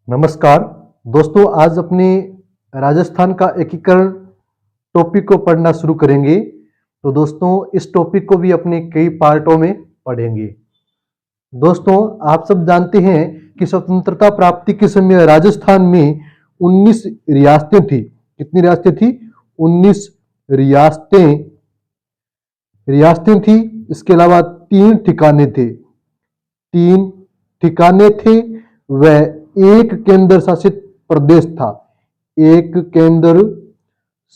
नमस्कार दोस्तों, आज अपने राजस्थान का एकीकरण टॉपिक को पढ़ना शुरू करेंगे। तो दोस्तों, इस टॉपिक को भी अपने कई पार्टों में पढ़ेंगे। दोस्तों, आप सब जानते हैं कि स्वतंत्रता प्राप्ति के समय राजस्थान में 19 रियासतें थी। कितनी रियासतें थी? 19 रियासतें रियासतें थी। इसके अलावा 3 ठिकाने थे। 3 ठिकाने थे व एक केंद्र शासित प्रदेश था। एक केंद्र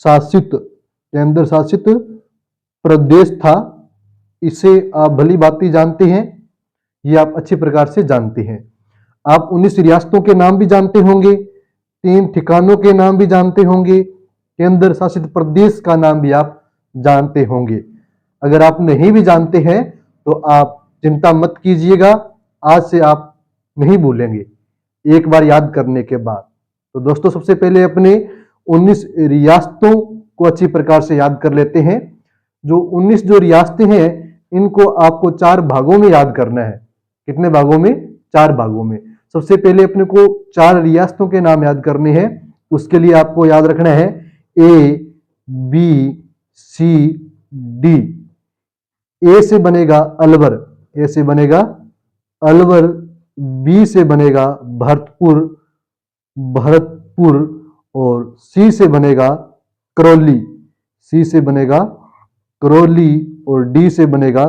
शासित प्रदेश था। इसे आप भली भांति जानते हैं, ये आप अच्छी प्रकार से जानते हैं। आप 19 रियासतों के नाम भी जानते होंगे, 3 ठिकानों के नाम भी जानते होंगे, केंद्र शासित प्रदेश का नाम भी आप जानते होंगे। अगर आप नहीं भी जानते हैं तो आप चिंता मत कीजिएगा, आज से आप नहीं भूलेंगे एक बार याद करने के बाद। तो दोस्तों, सबसे पहले अपने 19 रियासतों को अच्छी प्रकार से याद कर लेते हैं। जो 19 जो रियासतें हैं, इनको आपको 4 भागों में याद करना है। कितने भागों में? 4 भागों में। सबसे पहले अपने को 4 रियासतों के नाम याद करने हैं। उसके लिए आपको याद रखना है ए, बी, सी, डी। ए से बनेगा अलवर, ए से बनेगा अलवर। बी से बनेगा भरतपुर और सी से बनेगा करौली, सी से बनेगा करौली और डी से बनेगा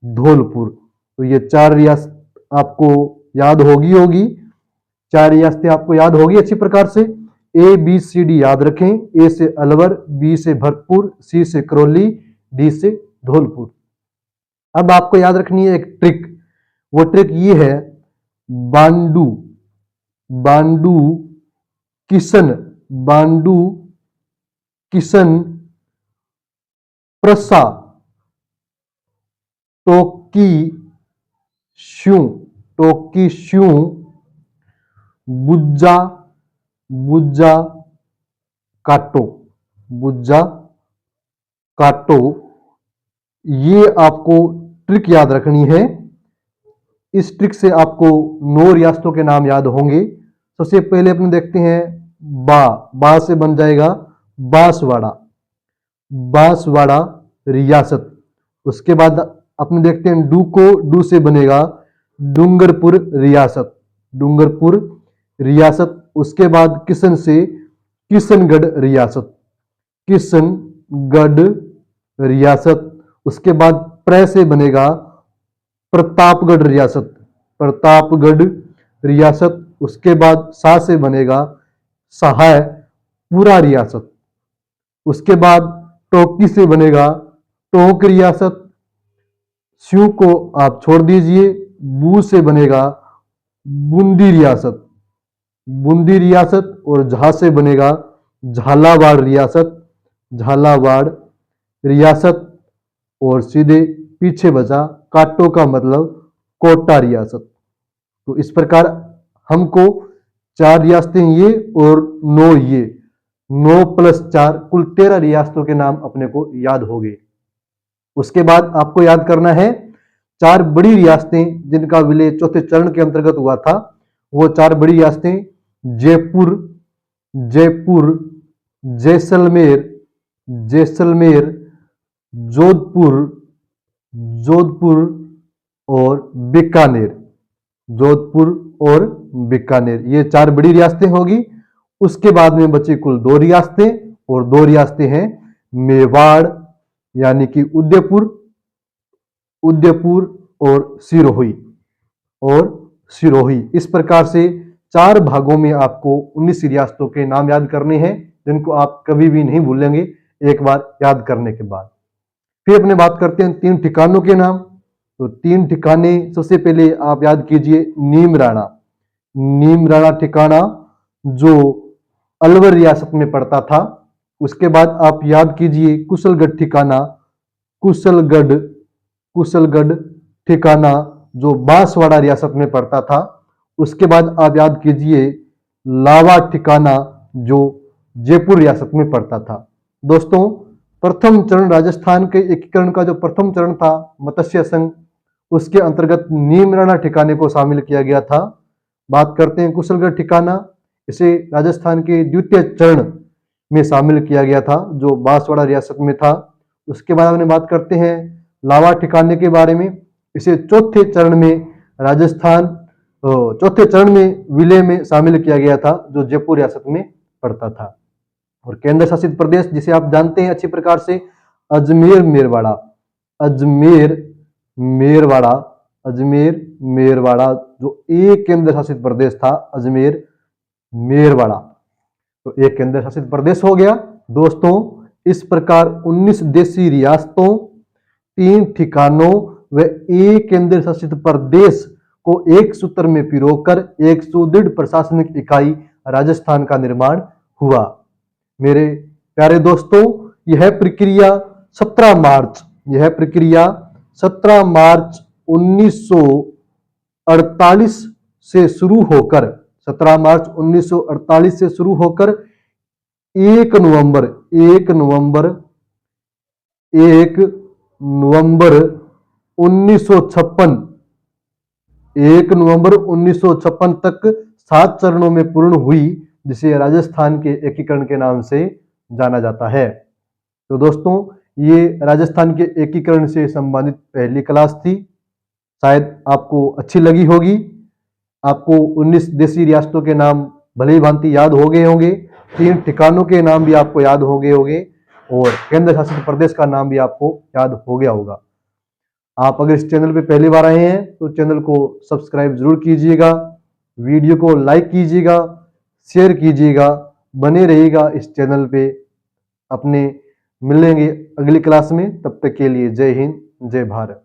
धौलपुर। तो ये 4 रियासत आपको याद होगी 4 रियासतें आपको याद होगी अच्छी प्रकार से। ए बी सी डी याद रखें। ए से अलवर, बी से भरतपुर, सी से करौली, डी से धौलपुर। अब आपको याद रखनी है एक ट्रिक। वो ट्रिक ये है, बांडू किशन प्रसा, टोकी श्यू, बुज्जा काटो। ये आपको ट्रिक याद रखनी है। इस ट्रिक से आपको 9 रियासतों के नाम याद होंगे। सबसे पहले अपने देखते हैं बा से बन जाएगा बांसवाड़ा रियासत। उसके बाद अपने देखते हैं डू से बनेगा डूंगरपुर रियासत। उसके बाद किशन से किशनगढ़ रियासत। उसके बाद प्र से बनेगा प्रतापगढ़ रियासत। उसके बाद सा से बनेगा सहायपुरा रियासत। उसके बाद टोकी से बनेगा टोंक रियासत। स्यू को आप छोड़ दीजिए। बू से बनेगा बूंदी रियासत और झा से बनेगा झालावाड़ रियासत। और सीधे पीछे बचा काटो का मतलब कोटा रियासत। तो इस प्रकार हमको 4 रियासतें ये और 9 ये, 9 + 4 कुल 13 रियासतों के नाम अपने को याद हो गए। उसके बाद आपको याद करना है 4 बड़ी रियासतें जिनका विलय चौथे चरण के अंतर्गत हुआ था। वो 4 बड़ी रियासतें जयपुर, जैसलमेर, जोधपुर और बीकानेर। ये 4 बड़ी रियासतें होगी। उसके बाद में बची कुल 2 रियासतें, और 2 रियासतें हैं मेवाड़ यानी कि उदयपुर और सिरोही। इस प्रकार से 4 भागों में आपको 19 रियासतों के नाम याद करने हैं, जिनको आप कभी भी नहीं भूलेंगे एक बार याद करने के बाद। फिर अपने बात करते हैं 3 ठिकानों के नाम। तो 3 ठिकाने सबसे पहले आप याद कीजिए नीमराणा ठिकाना जो अलवर रियासत में पड़ता था। उसके बाद आप याद कीजिए कुशलगढ़ ठिकाना जो बांसवाड़ा रियासत में पड़ता था। उसके बाद आप याद कीजिए लावा ठिकाना जो जयपुर रियासत में पड़ता था। दोस्तों, प्रथम चरण राजस्थान के एकीकरण का जो प्रथम चरण था मत्स्य संघ, उसके अंतर्गत नीमराणा ठिकाने को शामिल किया गया था। बात करते हैं कुशलगढ़ ठिकाना, इसे राजस्थान के द्वितीय चरण में शामिल किया गया था जो बांसवाड़ा रियासत में था। उसके बाद हमने बात करते हैं लावा ठिकाने के बारे में, इसे चौथे चरण में चौथे चरण में विलय में शामिल किया गया था जो जयपुर रियासत में पड़ता था। और केंद्र शासित प्रदेश जिसे आप जानते हैं अच्छी प्रकार से, अजमेर मेरवाड़ा, अजमेर मेरवाड़ा, अजमेर मेरवाड़ा जो एक केंद्र शासित प्रदेश था, अजमेर मेरवाड़ा तो एक केंद्र शासित प्रदेश हो गया। दोस्तों इस प्रकार 19 देशी रियासतों, 3 ठिकानों व एक केंद्र शासित प्रदेश को एक सूत्र में पिरोकर एक सुदृढ़ प्रशासनिक इकाई राजस्थान का निर्माण हुआ। मेरे प्यारे दोस्तों, यह प्रक्रिया 17 मार्च 1948 से शुरू होकर 17 मार्च 1948 से शुरू होकर 1 नवंबर 1956 तक 7 चरणों में पूर्ण हुई, जिसे राजस्थान के एकीकरण के नाम से जाना जाता है। तो दोस्तों ये राजस्थान के एकीकरण से संबंधित पहली क्लास थी, शायद आपको अच्छी लगी होगी। आपको 19 देशी रियासतों के नाम भले ही भांति याद हो गए होंगे, 3 ठिकानों के नाम भी आपको याद हो गए होंगे और केंद्र शासित प्रदेश का नाम भी आपको याद हो गया होगा। आप अगर इस चैनल पे पहली बार आए हैं तो चैनल को सब्सक्राइब जरूर कीजिएगा, वीडियो को लाइक कीजिएगा, शेयर कीजिएगा, बने रहिएगा इस चैनल पे। अपने मिलेंगे अगली क्लास में, तब तक के लिए जय हिंद, जय भारत।